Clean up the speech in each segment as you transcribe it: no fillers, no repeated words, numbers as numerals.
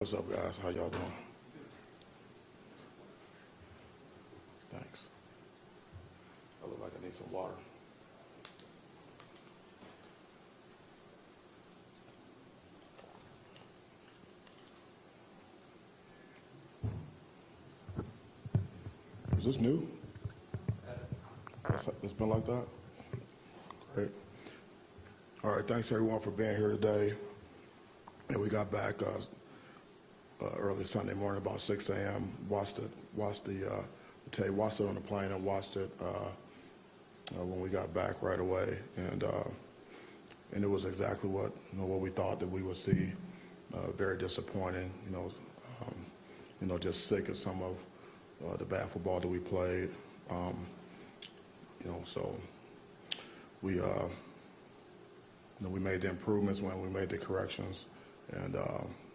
What's up, guys? How y'all doing? Thanks. I look like I need some water. Is this new? It's been like that? Great. All right, thanks everyone for being here today. And we got back early Sunday morning about 6 a.m. Watched the tape, watched it on the plane, and watched it when we got back right away, and it was exactly what we thought that we would see. Very disappointing, just sick of some of the bad football that we played. So we we made the improvements when we made the corrections, and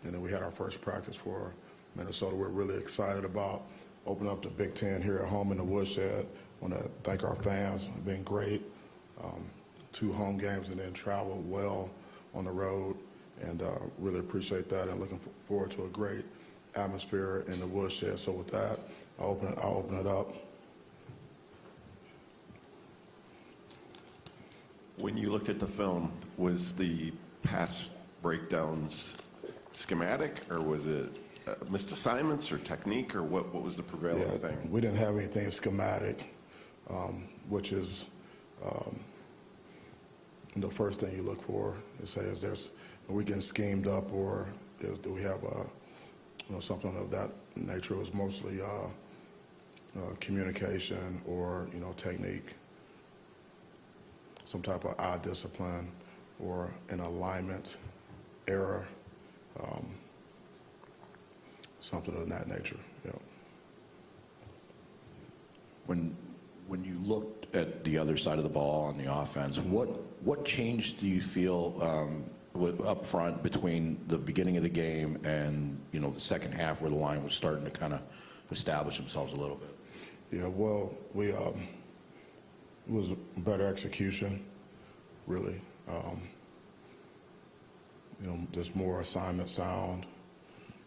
then we had our first practice for Minnesota. We're really excited about opening up the Big Ten here at home in the Woodshed. I want to thank our fans. It's been great. 2 home games and then traveled well on the road, and really appreciate that, and looking forward to a great atmosphere in the Woodshed. So with that, I'll open it up. When you looked at the film, was the pass breakdowns schematic, or was it missed assignments or technique, or what was the prevailing thing? We didn't have anything schematic, which is the first thing you look for. To say, are we getting schemed up, or do we have something of that nature? It was mostly communication or technique, some type of eye discipline or an alignment error, something of that nature. Yeah. When you looked at the other side of the ball on the offense, what change do you feel up front between the beginning of the game and the second half, where the line was starting to kind of establish themselves a little bit? Yeah, well, it was better execution, really. Just more assignment sound.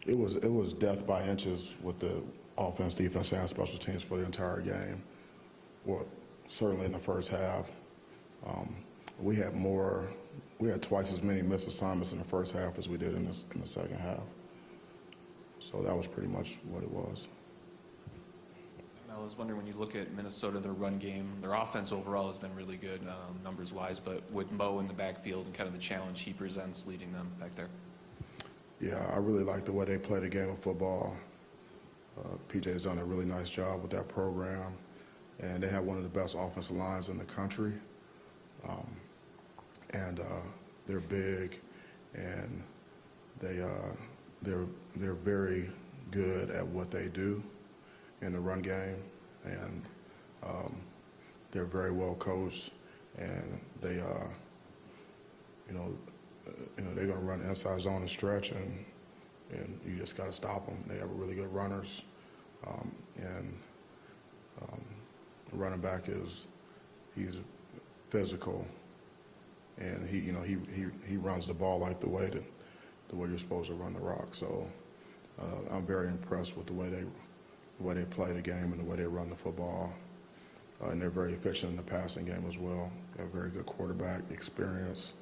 It was death by inches with the offense, defense, and special teams for the entire game. Well, certainly in the first half. We had twice as many missed assignments in the first half as we did in the second half. So that was pretty much what it was. I was wondering, when you look at Minnesota, their run game, their offense overall has been really good numbers-wise, but with Mo in the backfield and kind of the challenge he presents leading them back there. Yeah, I really like the way they play the game of football. PJ's done a really nice job with that program, and they have one of the best offensive lines in the country. And they're big, and they're very good at what they do in the run game, and they're very well coached, and they're going to run inside zone and stretch, and you just got to stop them. They have really good runners, and the running back he's physical, and he runs the ball like the way you're supposed to run the rock. So I'm very impressed with the way they play the game and the way they run the football. And they're very efficient in the passing game as well. They have very good quarterback experience,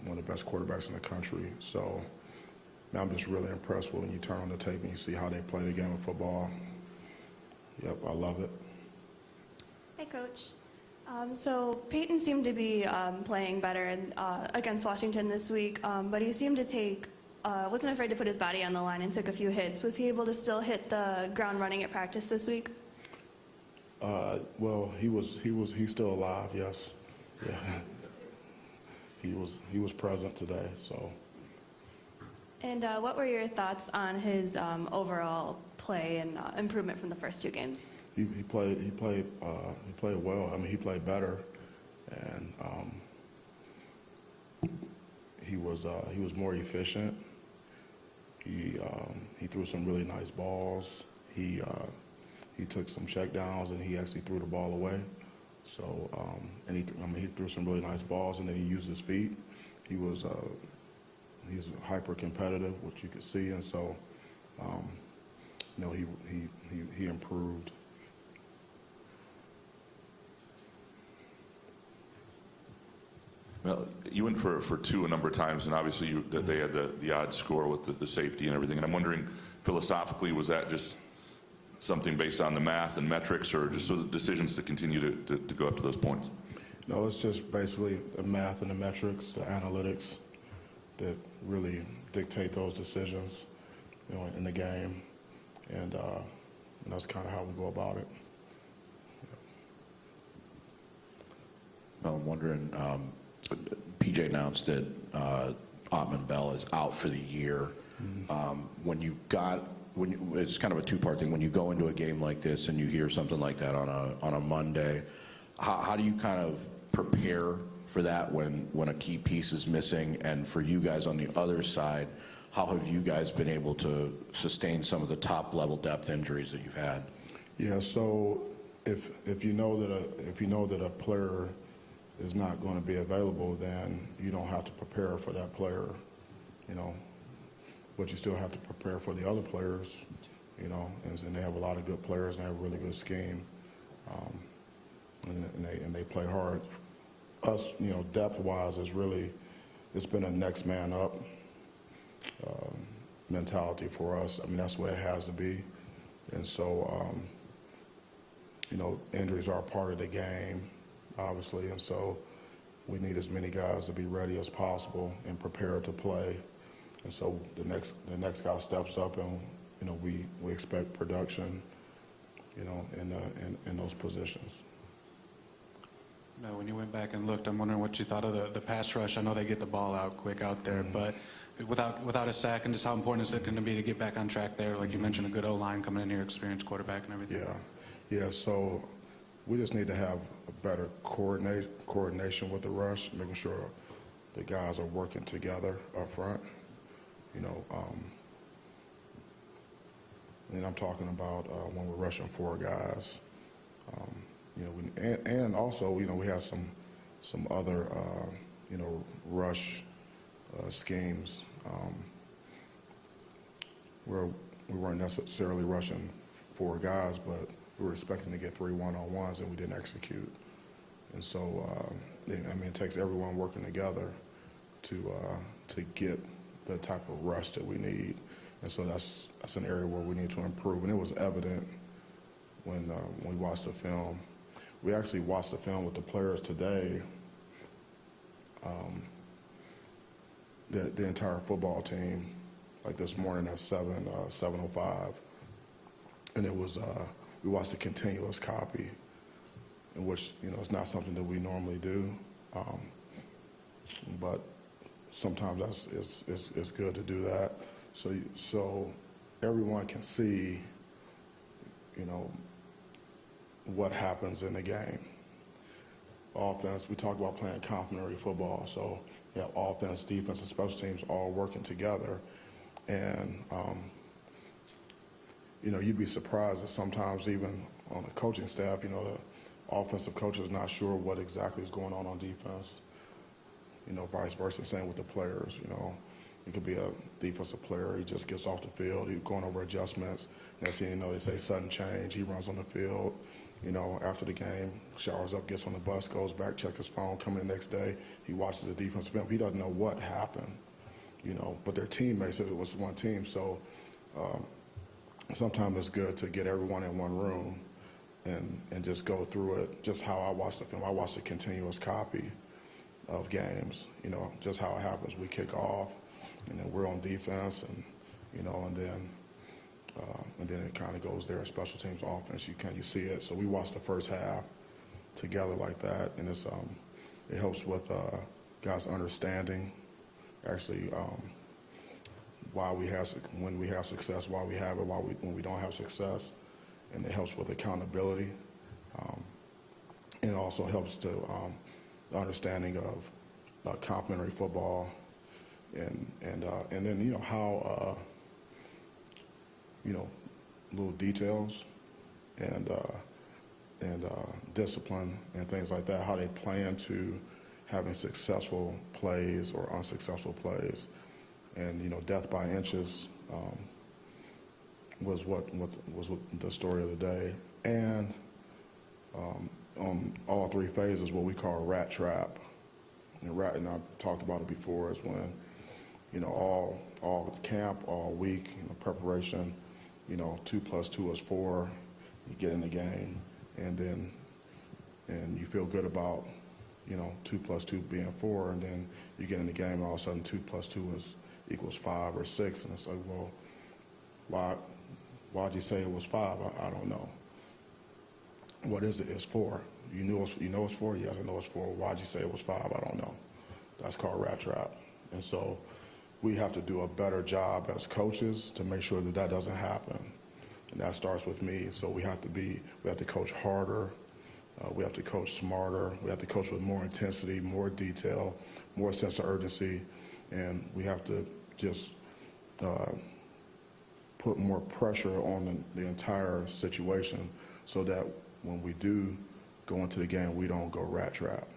one of the best quarterbacks in the country. So I'm just really impressed when you turn on the tape and you see how they play the game of football. Yep, I love it. Hi, Coach. So Peyton seemed to be playing better against Washington this week, but he seemed to wasn't afraid to put his body on the line and took a few hits. Was he able to still hit the ground running at practice this week? Well, he's still alive. Yes, yeah. He was present today. So. And what were your thoughts on his overall play and improvement from the first 2 games? He played well. I mean, he played better, and he was more efficient. He threw some really nice balls. He took some checkdowns, and he actually threw the ball away. So, and he threw some really nice balls, and then he used his feet. He was he's hyper competitive, which you could see, and so he improved. Well, you went for two a number of times, and obviously they had the odd score with the safety and everything. And I'm wondering, philosophically, was that just something based on the math and metrics, or just so the decisions to continue to go up to those points? No, it's just basically the math and the metrics, the analytics that really dictate those decisions, in the game, and that's kind of how we go about it. Well, I'm wondering, PJ announced that Ottman Bell is out for the year. It's kind of a two-part thing. When you go into a game like this and you hear something like that on a Monday, how do you kind of prepare for that when a key piece is missing? And for you guys on the other side, how have you guys been able to sustain some of the top-level depth injuries that you've had? Yeah, so if you know that a player is not going to be available, then you don't have to prepare for that player, but you still have to prepare for the other players, and they have a lot of good players and they have a really good scheme, and they play hard. Us, depth-wise, it's been a next man up mentality for us. I mean, that's what it has to be, and so injuries are a part of the game, obviously, and so we need as many guys to be ready as possible and prepared to play. And so the next guy steps up, and we expect production, in those positions. Now, when you went back and looked, I'm wondering what you thought of the pass rush. I know they get the ball out quick out there, but without a sack, and just how important is it going to be to get back on track there? Like you mentioned, a good O-line coming in here, experienced quarterback and everything. Yeah. So we just need to have a better coordination with the rush, making sure the guys are working together up front. And I'm talking about when we're rushing four guys. And also, we have some other, rush schemes where we weren't necessarily rushing four guys, but we were expecting to get 3 one-on-ones, and we didn't execute. And so, it takes everyone working together to get the type of rush that we need. And so that's an area where we need to improve. And it was evident when we watched the film. We actually watched the film with the players today, the entire football team, like this morning at 7:05. And it was, we watched a continuous copy, in which, it's not something that we normally do. But sometimes it's good to do that. So everyone can see, what happens in the game. Offense, we talk about playing complementary football. So you have offense, defense, and special teams all working together. And, you'd be surprised that sometimes even on the coaching staff, the offensive coach is not sure what exactly is going on defense. Vice versa, same with the players, It could be a defensive player, he just gets off the field, he's going over adjustments. Next thing you know, they say sudden change, he runs on the field, after the game, showers up, gets on the bus, goes back, checks his phone, comes in the next day, he watches the defensive film. He doesn't know what happened, but their teammates said it was one team. So sometimes it's good to get everyone in one room and just go through it, just how I watched the film. I watched a continuous copy of games, just how it happens. We kick off, and then we're on defense, and then it kind of goes there. Special teams, offense, you see it. So we watched the first half together like that, and it helps with guys understanding actually when we have success, why we have it, when we don't have success, and it helps with accountability. And it also helps to the understanding of complementary football, and then how little details and discipline and things like that, how they plan to having successful plays or unsuccessful plays. and death by inches was what the story of the day. And on all three phases, what we call a rat trap. And I've talked about it before, is when all camp, all week, preparation, 2 + 2 is 4. You get in the game, and you feel good about 2 + 2 being 4, and then you get in the game, and all of a sudden 2 + 2 equals 5 or 6, and it's like, well, why'd you say it was 5? I don't know. What is it? It's 4. You know it's 4? Yes, I know it's 4. Why'd you say it was 5? I don't know. That's called rat trap. And so we have to do a better job as coaches to make sure that doesn't happen. And that starts with me. So we have to coach harder. We have to coach smarter. We have to coach with more intensity, more detail, more sense of urgency. And we have to just put more pressure on the entire situation so that when we do go into the game, we don't go rat trap.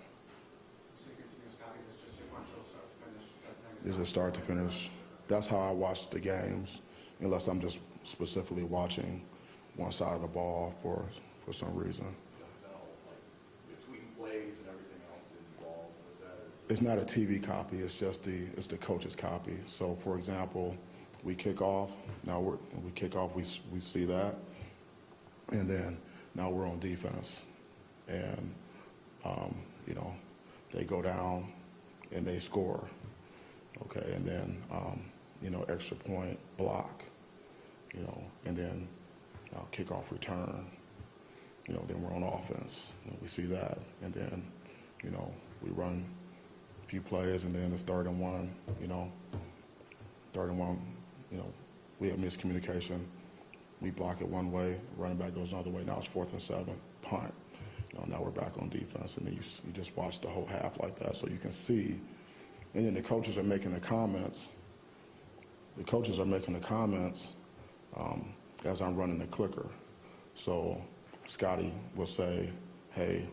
It's just start to finish. That's how I watch the games, unless I'm just specifically watching one side of the ball for some reason. Between plays and everything else involved with that? It's not a TV copy. It's just it's the coach's copy. So, for example, we kick off. We see that, and then now we're on defense, and they go down and they score. Okay, and then extra point block, and then kickoff return. Then we're on offense. We see that, and then we run a few plays, and then it's 3rd and 1. 3rd and 1. We have miscommunication. We block it one way, running back goes another way. Now it's 4th and 7, punt. Now we're back on defense, and then you just watch the whole half like that, so you can see. And then the coaches are making the comments. The coaches are making the comments as I'm running the clicker. So Scotty will say, "Hey,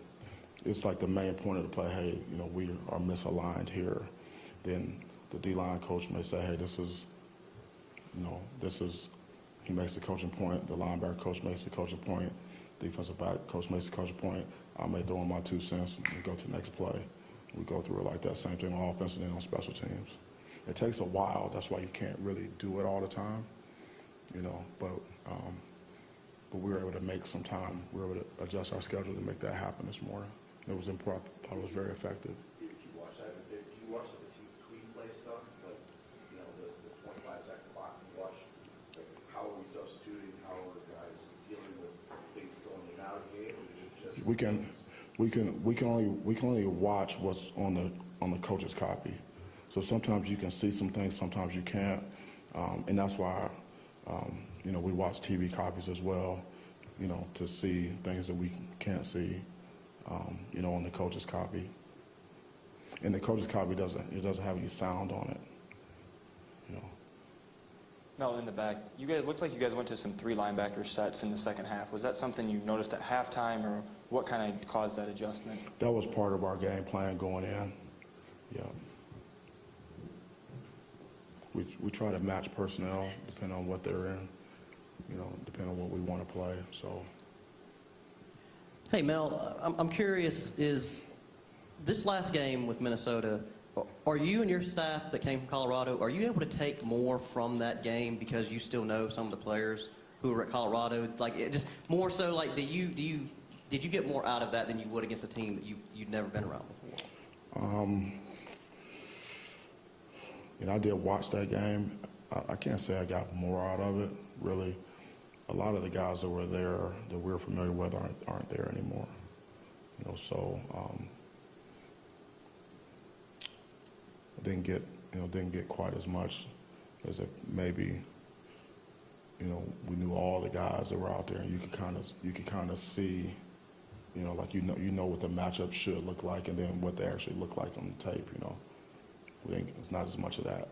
it's like the main point of the play. Hey, we are misaligned here." Then the D-line coach may say, "Hey, this is." He makes the coaching point. The linebacker coach makes the coaching point. Defensive back coach makes the coaching point. I may throw in my 2 cents and go to the next play. We go through it like that. Same thing on offense and then on special teams. It takes a while. That's why you can't really do it all the time, But we were able to make some time. We were able to adjust our schedule to make that happen this morning. It was important. I thought it was very effective. Did you watch that? Did you watch the between play stuff? Like, the 25-second clock. You watch how are we substituting? How are the guys dealing with things going in and out of the game? Or is it just we can only watch what's on the coach's copy. So sometimes you can see some things, sometimes you can't, and that's why we watch TV copies as well, to see things that we can't see, on the coach's copy. And the coach's copy doesn't have any sound on it. Mel, in the back, looked like you guys went to some 3 linebacker sets in the second half. Was that something you noticed at halftime, or what kind of caused that adjustment? That was part of our game plan going in. Yeah. We try to match personnel depending on what they're in, depending on what we want to play. So. Hey, Mel, I'm curious, is this last game with Minnesota, are you and your staff that came from Colorado, are you able to take more from that game because you still know some of the players who were at Colorado? Like, just more so, like, did you get more out of that than you would against a team that you'd never been around before? I did watch that game. I can't say I got more out of it, really. A lot of the guys that were there that we're familiar with aren't there anymore. So I didn't get quite as much as if maybe we knew all the guys that were out there, and you could kind of see, like what the matchup should look like, and then what they actually look like on the tape. It's not as much of that.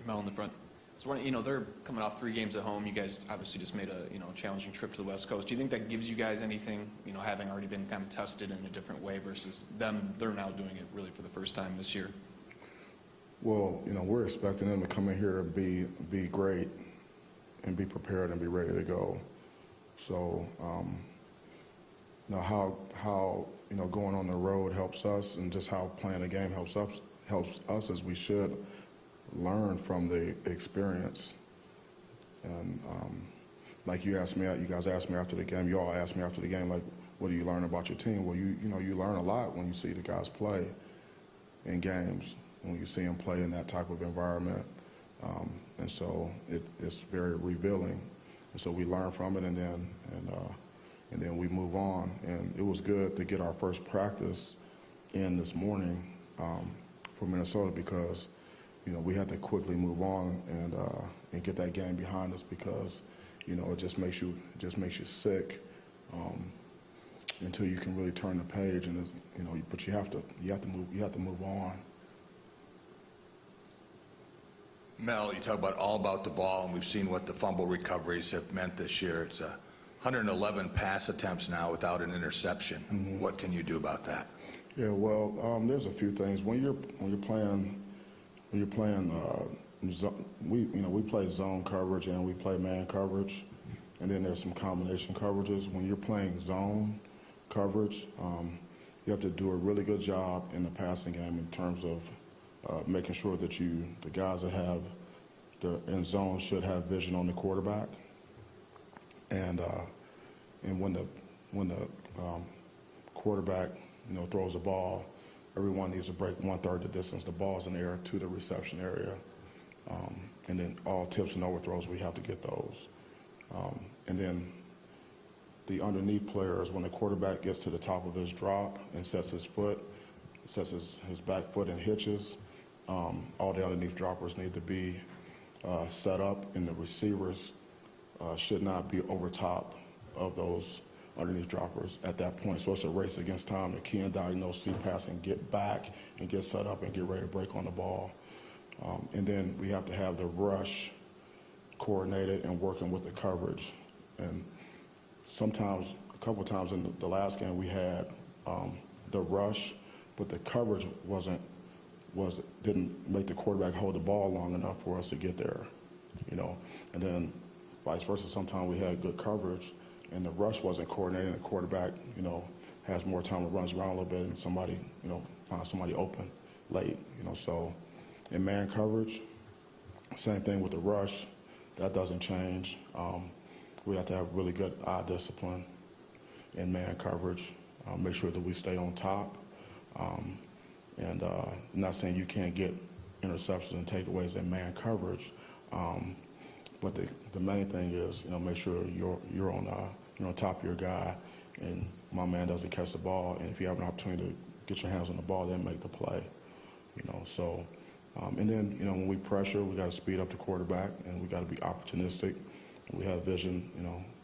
Mel in the front. So they're coming off 3 games at home. You guys obviously just made a challenging trip to the West Coast. Do you think that gives you guys anything, having already been kind of tested in a different way versus them? They're now doing it really for the first time this year. Well, we're expecting them to come in here and be great and be prepared and be ready to go. So, how going on the road helps us, and just how playing the game helps us is we should learn from the experience. And like you guys asked me after the game, you all asked me after the game, like, what do you learn about your team? Well, you learn a lot when you see the guys play in games, when you see them play in that type of environment. And so it's very revealing. And so we learn from it, and then we move on. And it was good to get our first practice in this morning for Minnesota, because we had to quickly move on and get that game behind us, because it just makes you sick until you can really turn the page, and but you have to move on. Mel, you talk all about the ball, and we've seen what the fumble recoveries have meant this year. It's 111 pass attempts now without an interception. Mm-hmm. What can you do about that? Yeah, well, there's a few things. When you're playing, we play zone coverage and we play man coverage, and then there's some combination coverages. When you're playing zone coverage, you have to do a really good job in the passing game in terms of making sure that the guys that have in zone should have vision on the quarterback, and when the quarterback throws the ball, everyone needs to break 1/3 the distance. The ball's in the air to the reception area, and then all tips and overthrows, we have to get those, and then the underneath players, when the quarterback gets to the top of his drop and sets his back foot and hitches, all the underneath droppers need to be set up, and the receivers should not be over top of those underneath droppers at that point. So it's a race against time to key and diagnose, see pass, and get back and get set up and get ready to break on the ball. And then we have to have the rush coordinated and working with the coverage. And sometimes, a couple of times in the last game, we had the rush, but the coverage didn't make the quarterback hold the ball long enough for us to get there, And then vice versa, sometimes we had good coverage and the rush wasn't coordinated, and the quarterback, has more time to run around a little bit, and somebody, finds somebody open late, So in man coverage, same thing with the rush. That doesn't change. We have to have really good eye discipline in man coverage, make sure that we stay on top. And I'm not saying you can't get interceptions and takeaways in man coverage, but the main thing is, make sure you're on top of your guy, and my man doesn't catch the ball. And if you have an opportunity to get your hands on the ball, then make the play. So, and then when we pressure, we got to speed up the quarterback, and we got to be opportunistic. We have vision,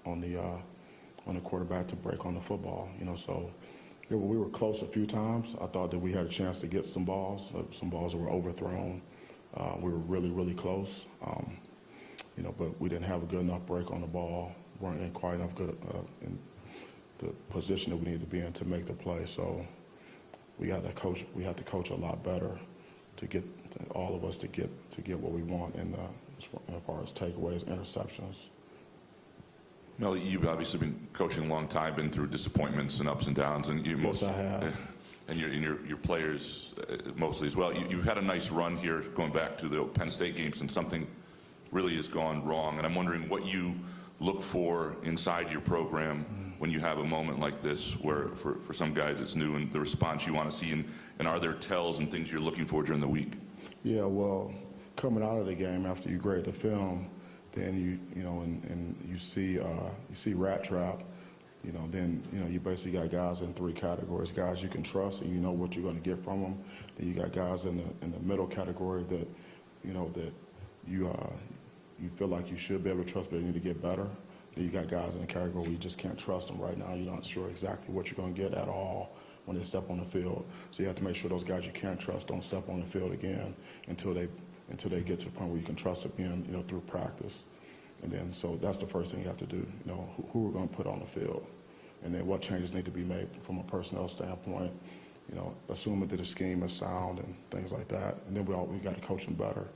on the quarterback to break on the football. So. Yeah, well, we were close a few times. I thought that we had a chance to get some balls that were overthrown. We were really, really close, but we didn't have a good enough break on the ball, weren't in quite enough good in the position that we needed to be in to make the play. So we had to coach a lot better to get all of us to get what we want as far as takeaways, interceptions. Mel, you've obviously been coaching a long time, been through disappointments and ups and downs, and yes, I have. And your players mostly as well. You've had a nice run here, going back to the Penn State game, since something really has gone wrong. And I'm wondering what you look for inside your program when you have a moment like this, where for some guys it's new, and the response you want to see, and are there tells and things you're looking for during the week? Yeah, well, coming out of the game after you grade the film, then you see rat trap, then you basically got guys in 3 categories: guys you can trust and you know what you're going to get from them. Then you got guys in the middle category that that you feel like you should be able to trust, but they need to get better. Then you got guys in the category where you just can't trust them right now. You're not sure exactly what you're going to get at all when they step on the field. So you have to make sure those guys you can't trust don't step on the field again until they get to the point where you can trust them again, through practice. And then, so that's the first thing you have to do, who we're going to put on the field. And then what changes need to be made from a personnel standpoint. assuming that the scheme is sound and things like that. And then we got to coach them better.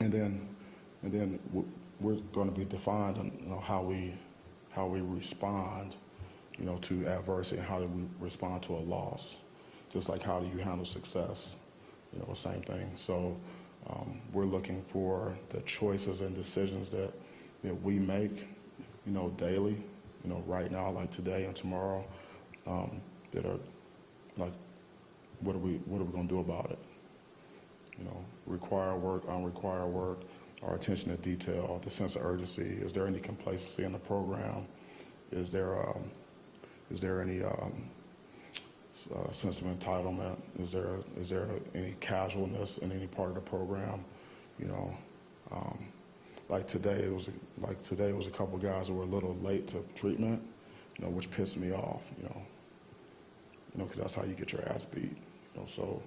And then we're going to be defined on how we respond, to adversity and how do we respond to a loss. Just like how do you handle success, same thing. So we're looking for the choices and decisions that we make, daily, right now, like today and tomorrow, that are like, what are we going to do about it? Require work, unrequired work, our attention to detail, the sense of urgency. Is there any complacency in the program? Is there any sense of entitlement? Is there any casualness in any part of the program? Like today, it was a couple guys who were a little late to treatment, which pissed me off, because that's how you get your ass beat. So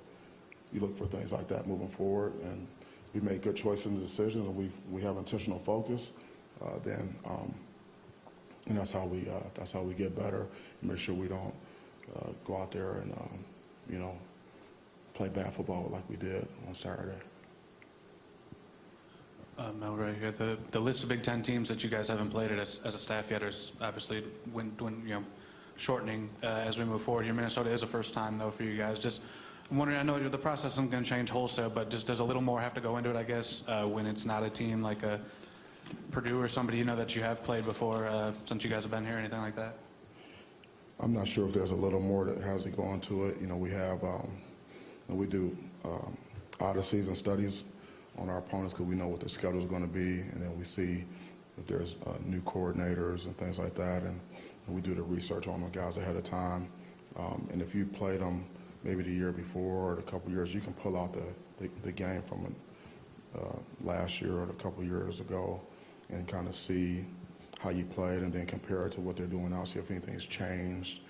you look for things like that moving forward, and we make good choices and decisions, and we have intentional focus. Then that's how we get better. And make sure we don't go out there and play bad football like we did on Saturday. Mel, right here. The list of Big Ten teams that you guys haven't played it as a staff yet is obviously shortening as we move forward here. Minnesota is a first time though for you guys. Just I'm wondering, I know the process isn't going to change wholesale, but just does a little more have to go into it, I guess, when it's not a team like a Purdue or somebody that you have played before since you guys have been here, anything like that? I'm not sure if there's a little more that has to go into it. We have we do out of season studies on our opponents because we know what the schedule is going to be, and then we see if there's new coordinators and things like that, and we do the research on the guys ahead of time. And if you played them maybe the year before or a couple years, you can pull out the game from last year or a couple years ago and kind of see how you played, and then compare it to what they're doing now, see if anything's changed.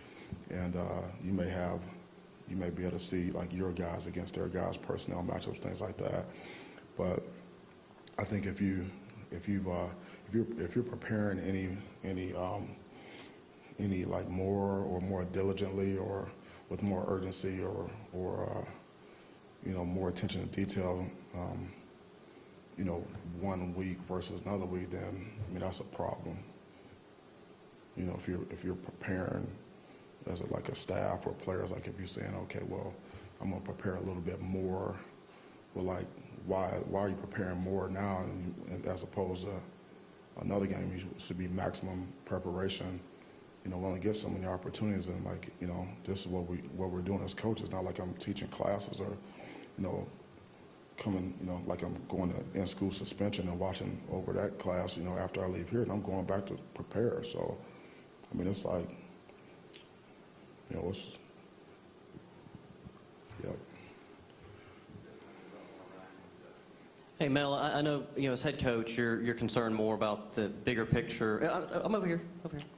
And you may be able to see like your guys against their guys, personnel matchups, things like that. But I think if you're preparing any like more diligently or with more urgency or more attention to detail, 1 week versus another week, then that's a problem. If you're preparing as a staff or players, like if you're saying, okay, well, I'm gonna prepare a little bit more. Well, like why are you preparing more now as opposed to another game? You should be maximum preparation. We only get so many opportunities, and this is what we're doing as coaches. Not like I'm teaching classes or coming, like I'm going to in-school suspension and watching over that class, after I leave here, and I'm going back to prepare. So, it's like, it's, yep. Hey, Mel, I know, as head coach, you're concerned more about the bigger picture. I'm over here.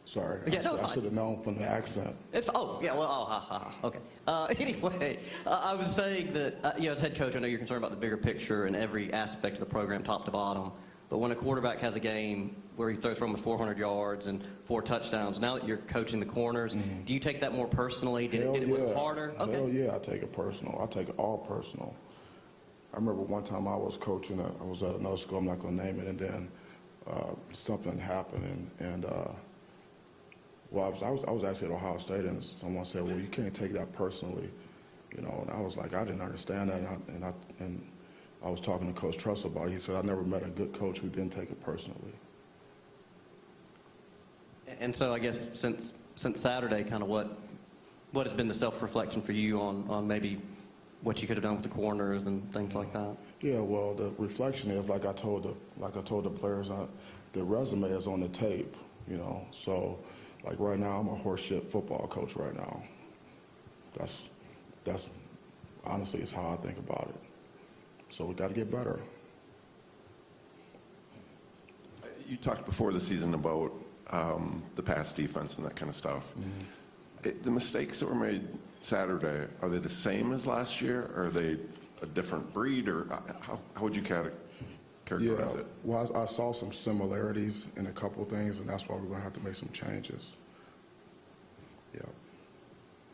Sorry, Yeah, no, I should have known from the accent. Okay. Anyway, I was saying that, as head coach, I know you're concerned about the bigger picture and every aspect of the program, top to bottom. But when a quarterback has a game where he throws for almost 400 yards and 4 touchdowns, now that you're coaching the corners, do you take that more personally? Did it work harder? Okay. Hell yeah, I take it personal. I take it all personal. I remember one time I was coaching, I was at another school, I'm not going to name it, and then something happened, and I was actually at Ohio State, and someone said, well, you can't take that personally, and I was like, I didn't understand that, and I was talking to Coach Truss about it. He said, I never met a good coach who didn't take it personally. And so I guess since Saturday, kind of what has been the self-reflection for you on maybe what you could have done with the corners and things like that? Yeah, well, the reflection is like I told the players, the resume is on the tape, So, like right now, I'm a horseshit football coach right now. That's honestly is how I think about it. So we got to get better. You talked before the season about the pass defense and that kind of stuff. The mistakes that were made Saturday, are they the same as last year? Or are they a different breed? Or how would you characterize it? Well, I saw some similarities in a couple of things, and that's why we're going to have to make some changes. Yeah.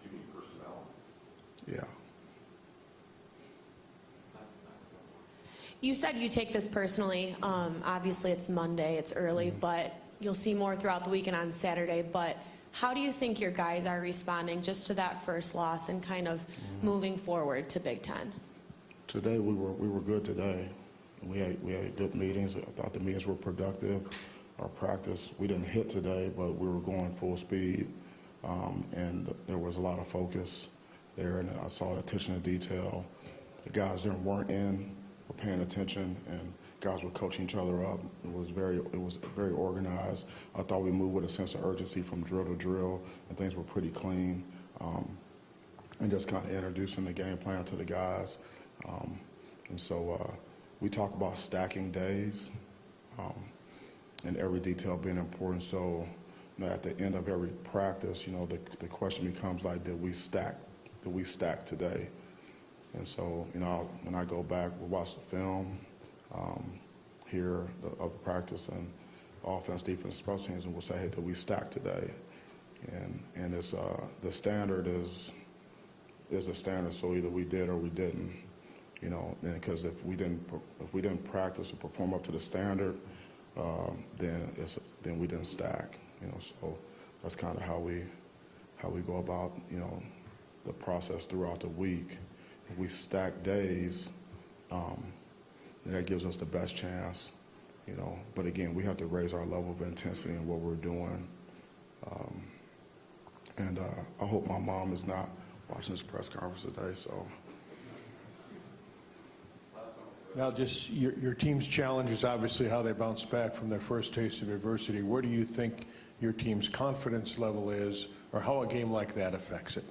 You mean personnel? Yeah. You said you take this personally. Obviously, it's Monday, it's early, but you'll see more throughout the week and on Saturday. But how do you think your guys are responding just to that first loss and kind of moving forward to Big Ten? Today we were good today. We had good meetings. I thought the meetings were productive. Our practice, we didn't hit today, but we were going full speed, and there was a lot of focus there. And I saw the attention to detail. The guys there weren't were paying attention, and guys were coaching each other up. It was very organized. I thought we moved with a sense of urgency from drill to drill, and things were pretty clean. And just kind of introducing the game plan to the guys. And so we talk about stacking days and every detail being important. So at the end of every practice, the question becomes like, did we stack today? And so, when I go back, we'll watch the film here of the practice and offense, defense, special teams, and we'll say, hey, did we stack today? And it's the standard is a standard, so either we did or we didn't, because if we didn't practice or perform up to the standard, then we didn't stack, so that's kind of how we go about, the process throughout the week. If we stack days, then that gives us the best chance, but again, we have to raise our level of intensity in what we're doing. And I hope my mom is not watching this press conference today, so. Now, just your team's challenge is obviously how they bounce back from their first taste of adversity. Where do you think your team's confidence level is, or how a game like that affects it?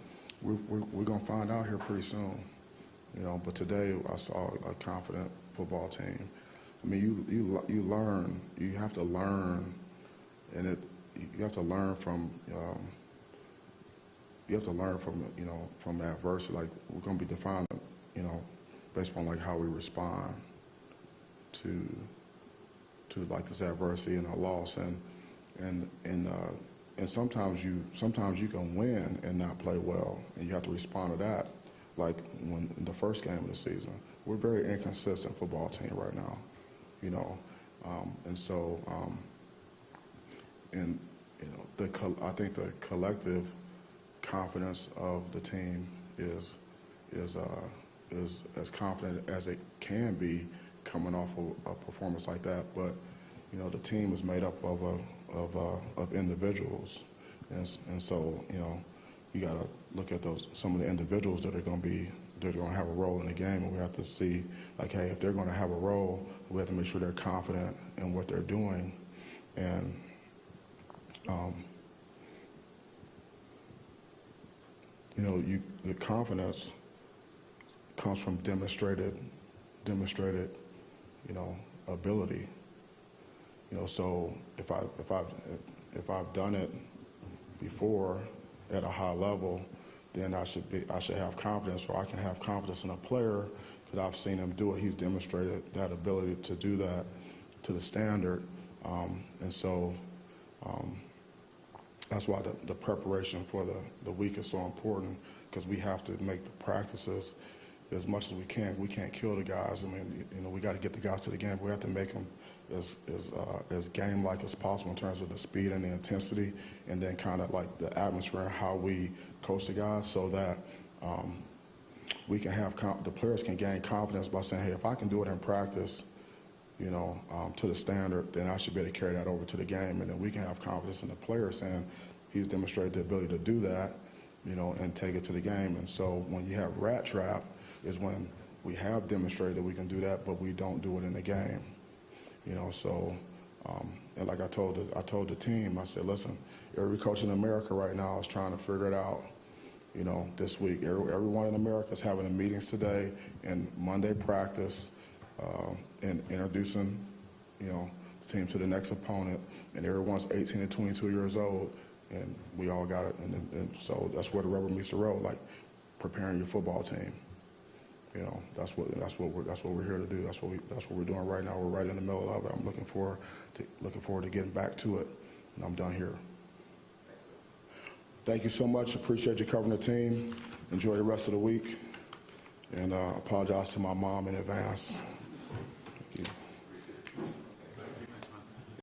We're going to find out here pretty soon, but today I saw a confident football team. I mean, you learn, you have to learn, and you have to learn from, from adversity. Like, we're going to be defined, based on like how we respond to like this adversity and a loss, and sometimes you can win and not play well, and you have to respond to that. Like when in the first game of the season, we're a very inconsistent football team right now, and so I think the collective confidence of the team is as confident as it can be coming off of a performance like that. But the team is made up of individuals, and so you got to look at some of the individuals that are going to have a role in the game, and we have to see, like, hey, if they're going to have a role, we have to make sure they're confident in what they're doing, and the confidence comes from demonstrated ability. So if I've done it before at a high level, then I should have confidence, or I can have confidence in a player because I've seen him do it. He's demonstrated that ability to do that to the standard, and so that's why the preparation for the week is so important, because we have to make the practices as much as we can. We can't kill the guys. I mean, we got to get the guys to the game, but we have to make them as game-like as possible in terms of the speed and the intensity, and then kind of like the atmosphere and how we coach the guys, so that we can have the players can gain confidence by saying, hey, if I can do it in practice, to the standard, then I should be able to carry that over to the game, and then we can have confidence in the player saying he's demonstrated the ability to do that, and take it to the game. And so when you have rat trap is when we have demonstrated that we can do that, but we don't do it in the game. So and like I told the team, I said, listen, every coach in America right now is trying to figure it out. This week, everyone in America is having meetings today and Monday practice, and introducing, the team to the next opponent, and everyone's 18 and 22 years old, and we all got it, and so that's where the rubber meets the road, like preparing your football team. That's what we're here to do. That's what we're doing right now. We're right in the middle of it. I'm looking forward to getting back to it, and I'm done here. Thank you so much. Appreciate you covering the team. Enjoy the rest of the week. And apologize to my mom in advance.